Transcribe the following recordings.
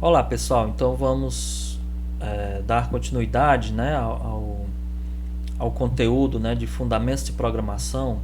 Olá pessoal, então vamos dar continuidade, né, ao conteúdo, né, de fundamentos de programação.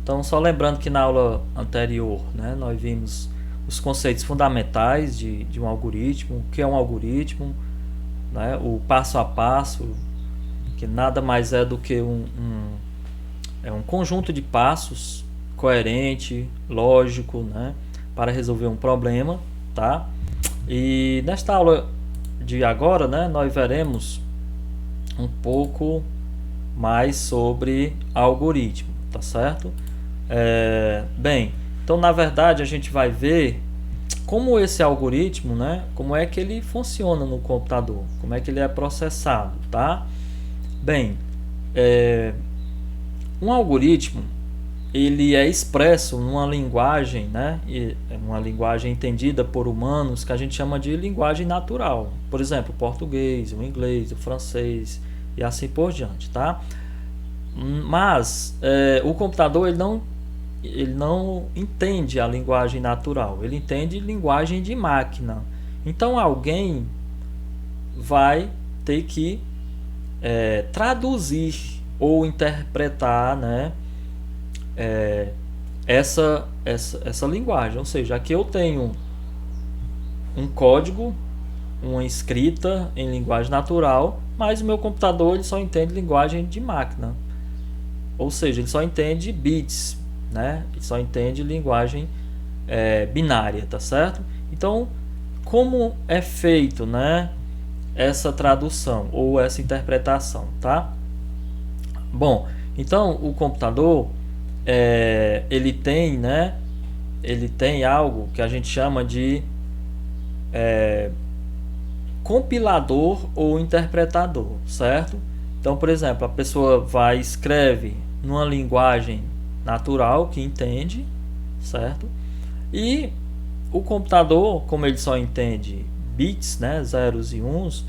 Então só lembrando que na aula anterior, né, nós vimos os conceitos fundamentais de um algoritmo, o que é um algoritmo, né, o passo a passo, que nada mais é do que um conjunto de passos coerente, lógico, né, para resolver um problema, tá? E nesta aula de agora, né, nós veremos um pouco mais sobre algoritmo, tá certo? Bem, então na verdade a gente vai ver como esse algoritmo, né, como é que ele funciona no computador, como é que ele é processado, tá? Bem, um algoritmo ele é expresso numa linguagem, né, uma linguagem entendida por humanos que a gente chama de linguagem natural. Por exemplo, o português, o inglês, o francês e assim por diante, tá? Mas o computador ele não entende a linguagem natural, ele entende linguagem de máquina. Então alguém vai ter que traduzir ou interpretar, né, essa linguagem. Ou seja, aqui eu tenho um código, uma escrita em linguagem natural, mas o meu computador ele só entende linguagem de máquina. Ou seja, ele só entende bits, né? Ele só entende linguagem binária, tá certo? Então, como é feito, né, essa tradução ou essa interpretação, tá? Bom, então o computador ele tem, né? Ele tem algo que a gente chama de compilador ou interpretador, certo? Então, por exemplo, a pessoa vai escreve numa linguagem natural que entende, certo? E o computador, como ele só entende bits, né, zeros e uns,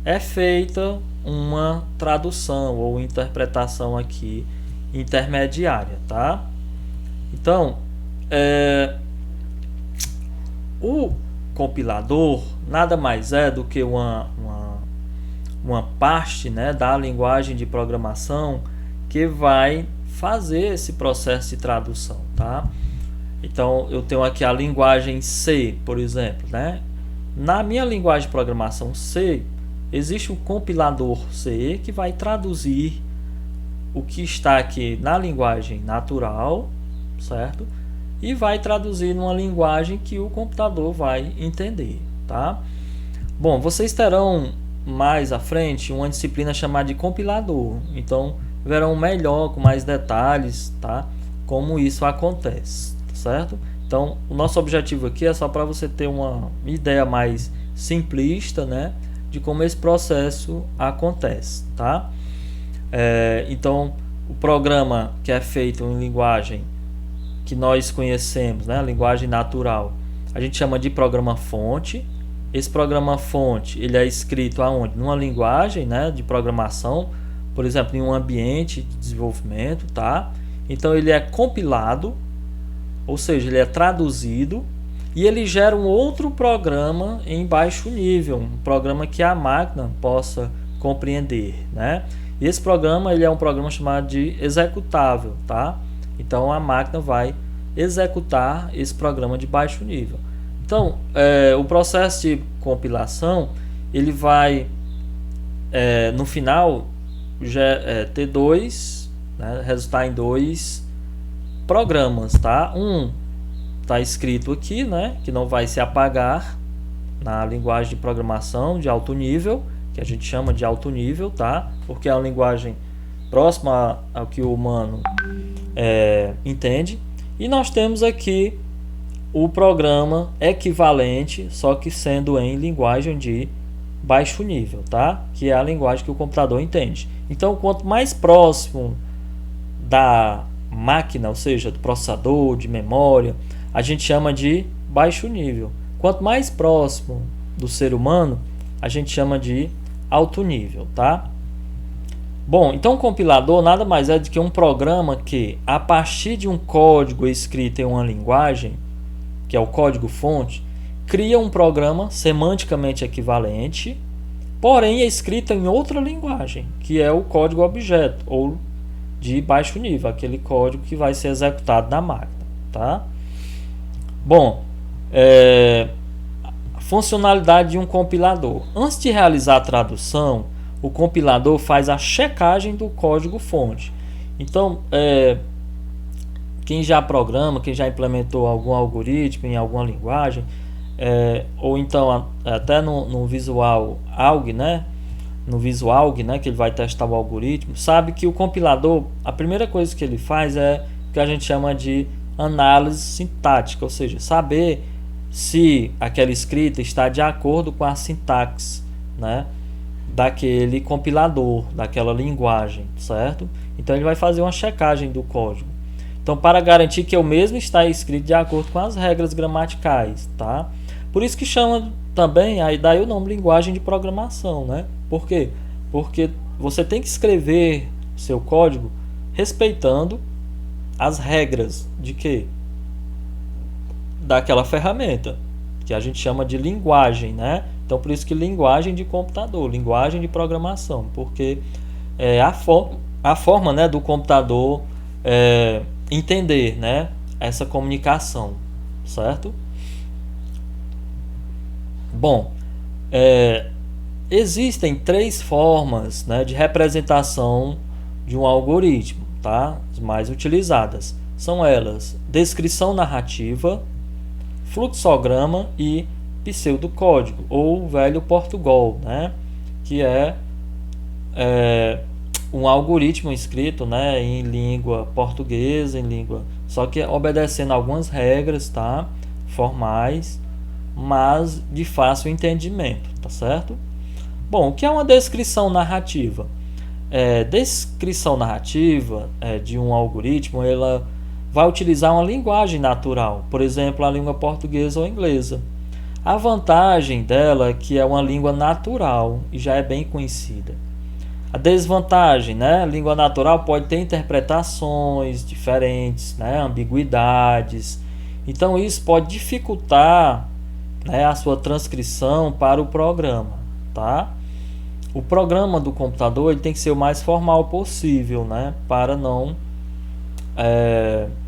é feita uma tradução ou interpretação aqui intermediária, tá? Então, o compilador nada mais é do que uma parte, né, da linguagem de programação que vai fazer esse processo de tradução, tá? Então, eu tenho aqui a linguagem C, por exemplo, né? Na minha linguagem de programação C, existe um compilador C que vai traduzir o que está aqui na linguagem natural, certo? E vai traduzir numa linguagem que o computador vai entender, tá? Bom, vocês terão mais à frente uma disciplina chamada de compilador, então verão melhor, com mais detalhes, tá? Como isso acontece, certo? Então, o nosso objetivo aqui é só para você ter uma ideia mais simplista, né, de como esse processo acontece, tá? Então, o programa que é feito em linguagem que nós conhecemos, né, a linguagem natural, a gente chama de programa fonte. Esse programa fonte ele é escrito aonde? Numa linguagem, né, de programação, por exemplo, em um ambiente de desenvolvimento, tá? Então ele é compilado, ou seja, ele é traduzido e ele gera um outro programa em baixo nível, um programa que a máquina possa compreender, né? E esse programa ele é um programa chamado de executável, tá? Então a máquina vai executar esse programa de baixo nível. Então, o processo de compilação ele vai no final ter dois, né, resultar em dois programas, tá? Um está escrito aqui, né, que não vai se apagar na linguagem de programação de alto nível, que a gente chama de alto nível, tá? Porque é uma linguagem próxima ao que o humano entende. E nós temos aqui o programa equivalente, só que sendo em linguagem de baixo nível, tá? Que é a linguagem que o computador entende. Então, quanto mais próximo da máquina, ou seja, do processador, de memória, a gente chama de baixo nível. Quanto mais próximo do ser humano, a gente chama de alto nível, tá? Bom, então o compilador nada mais é do que um programa que, a partir de um código escrito em uma linguagem, que é o código fonte, cria um programa semanticamente equivalente, porém é escrito em outra linguagem, que é o código objeto, ou de baixo nível, aquele código que vai ser executado na máquina, tá? Bom, a funcionalidade de um compilador. Antes de realizar a tradução, o compilador faz a checagem do código-fonte. Então, quem já programa, quem já implementou algum algoritmo em alguma linguagem, ou então até no Visual Alg, né? No Visual Alg, né, que ele vai testar o algoritmo, sabe que o compilador, a primeira coisa que ele faz é o que a gente chama de análise sintática, ou seja, saber se aquela escrita está de acordo com a sintaxe, né, daquele compilador, daquela linguagem, certo? Então ele vai fazer uma checagem do código. Então, para garantir que o mesmo está escrito de acordo com as regras gramaticais, tá? Por isso que chama também, aí daí o nome linguagem de programação, né? Por quê? Porque você tem que escrever seu código respeitando as regras de quê? Daquela ferramenta, que a gente chama de linguagem, né? Então, por isso que linguagem de computador, linguagem de programação, porque é a forma, né, do computador entender, né, essa comunicação, certo? Bom, existem 3 formas, né, de representação de um algoritmo, tá? As mais utilizadas são elas: descrição narrativa, fluxograma e pseudocódigo, ou velho Portugal, né? Que é um algoritmo escrito, né, em língua portuguesa, só que obedecendo algumas regras, tá? Formais, mas de fácil entendimento, tá certo? Bom, o que é uma descrição narrativa? Descrição narrativa de um algoritmo, ela vai utilizar uma linguagem natural, por exemplo, a língua portuguesa ou inglesa. A vantagem dela é que é uma língua natural e já é bem conhecida. A desvantagem, né? A língua natural pode ter interpretações diferentes, né? Ambiguidades. Então isso pode dificultar, né, a sua transcrição para o programa, tá? O programa do computador ele tem que ser o mais formal possível, né? Para não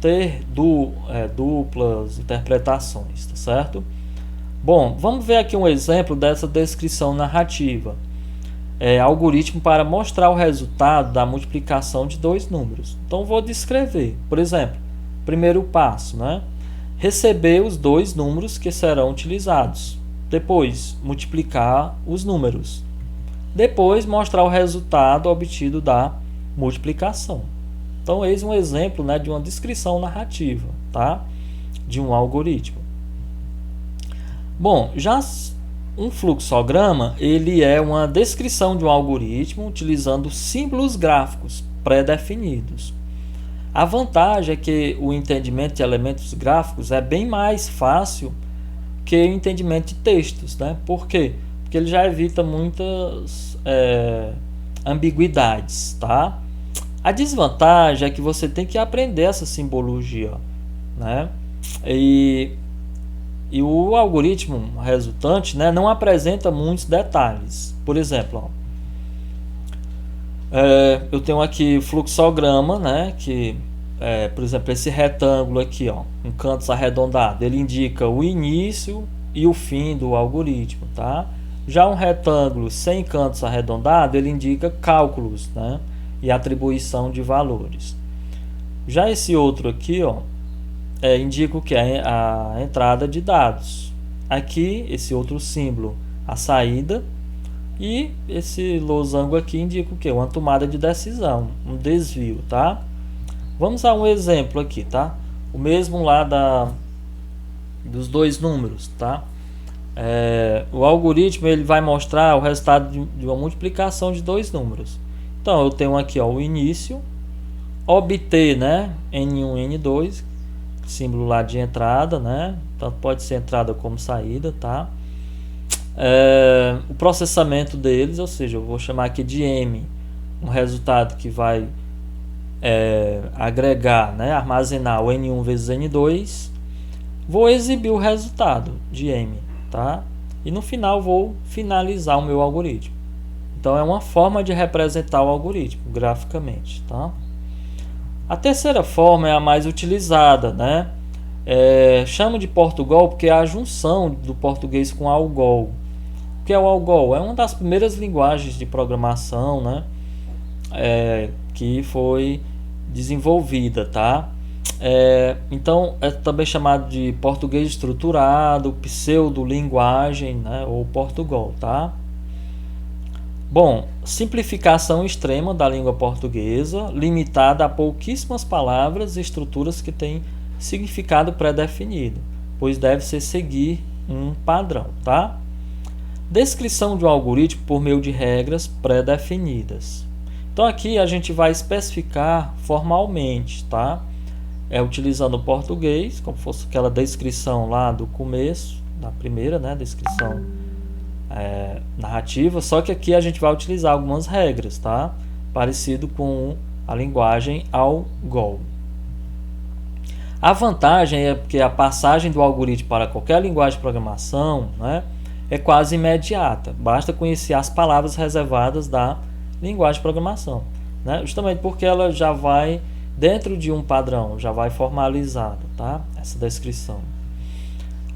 ter duplas interpretações, tá certo? Bom, vamos ver aqui um exemplo dessa descrição narrativa. Algoritmo para mostrar o resultado da multiplicação de 2 números. Então vou descrever. Por exemplo, primeiro passo, né? Receber os 2 números que serão utilizados. Depois, multiplicar os números. Depois, mostrar o resultado obtido da multiplicação. Então, eis um exemplo, né, de uma descrição narrativa, tá? De um algoritmo. Bom, já um fluxograma, ele é uma descrição de um algoritmo utilizando símbolos gráficos pré-definidos. A vantagem é que o entendimento de elementos gráficos é bem mais fácil que o entendimento de textos, né? Por quê? Porque ele já evita muitas ambiguidades, tá? A desvantagem é que você tem que aprender essa simbologia, né? E o algoritmo resultante, né, não apresenta muitos detalhes. Por exemplo, eu tenho aqui o fluxograma, né, que por exemplo, esse retângulo aqui, ó, em cantos arredondados, ele indica o início e o fim do algoritmo, tá? Já um retângulo sem cantos arredondados, ele indica cálculos, né, e atribuição de valores. Já esse outro aqui, ó, indica o que é a entrada de dados. Aqui, esse outro símbolo, a saída. E esse losango aqui indica o que? Uma tomada de decisão, um desvio, tá? Vamos a um exemplo aqui, tá? O mesmo lá dos 2 números, tá? O algoritmo ele vai mostrar o resultado de uma multiplicação de 2 números. Então, eu tenho aqui, ó, o início, obter, né, N1, N2, símbolo lá de entrada, né? Tanto pode ser entrada como saída, tá? O processamento deles, ou seja, eu vou chamar aqui de M, um resultado que vai agregar, né, armazenar o N1 vezes N2. Vou exibir o resultado de M, tá? E no final vou finalizar o meu algoritmo. Então é uma forma de representar o algoritmo graficamente, tá? A terceira forma é a mais utilizada, né? Chamo de Portugal porque é a junção do português com Algol. O que é o Algol? É uma das primeiras linguagens de programação, né? Que foi desenvolvida, tá? Então é também chamado de português estruturado, pseudolinguagem, né? Ou Portugal, tá? Bom, simplificação extrema da língua portuguesa, limitada a pouquíssimas palavras e estruturas que têm significado pré-definido, pois deve-se seguir um padrão, tá? Descrição de um algoritmo por meio de regras pré-definidas. Então aqui a gente vai especificar formalmente, tá? Utilizando o português, como fosse aquela descrição lá do começo, da primeira, né? Descrição narrativa, só que aqui a gente vai utilizar algumas regras, tá? Parecido com a linguagem Algol. A vantagem é que a passagem do algoritmo para qualquer linguagem de programação, né, é quase imediata. Basta conhecer as palavras reservadas da linguagem de programação, né? Justamente porque ela já vai dentro de um padrão, já vai formalizada, tá? Essa descrição.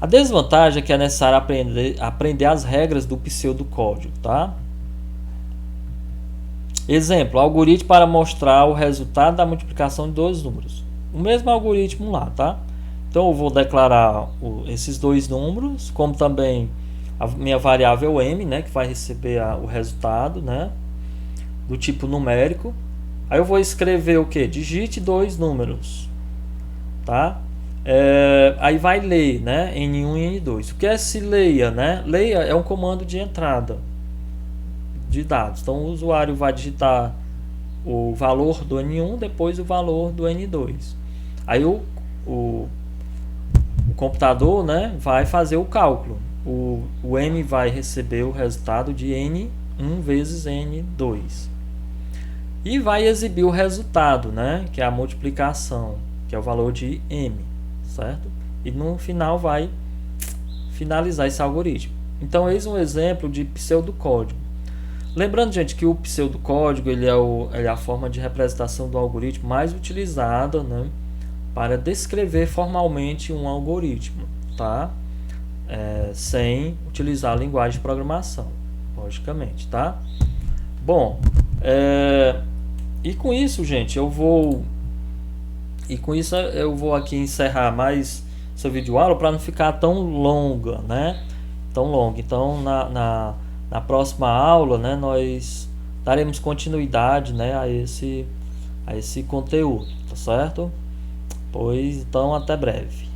A desvantagem é que é necessário aprender as regras do pseudocódigo, tá? Exemplo, algoritmo para mostrar o resultado da multiplicação de dois números. O mesmo algoritmo lá, tá? Então eu vou declarar esses dois números, como também a minha variável m, né, que vai receber o resultado, né, do tipo numérico. Aí eu vou escrever o que? Digite dois números, tá? Aí vai ler, né, N1 e N2. O que é esse leia, né? Leia é um comando de entrada de dados. Então o usuário vai digitar o valor do N1, depois o valor do N2. Aí o computador, né, vai fazer o cálculo. O M vai receber o resultado de N1 vezes N2. E vai exibir o resultado, né, que é a multiplicação, que é o valor de M, certo? E no final vai finalizar esse algoritmo. Então eis um exemplo de pseudocódigo. Lembrando, gente, que o pseudocódigo ele é a forma de representação do algoritmo mais utilizada, né, para descrever formalmente um algoritmo, tá? Sem utilizar a linguagem de programação, logicamente, tá? Bom, e com isso, gente, eu vou aqui encerrar mais essa videoaula para não ficar tão longa, né? Tão longa. Então, na próxima aula, né, nós daremos continuidade, né, a esse conteúdo, tá certo? Pois então, até breve.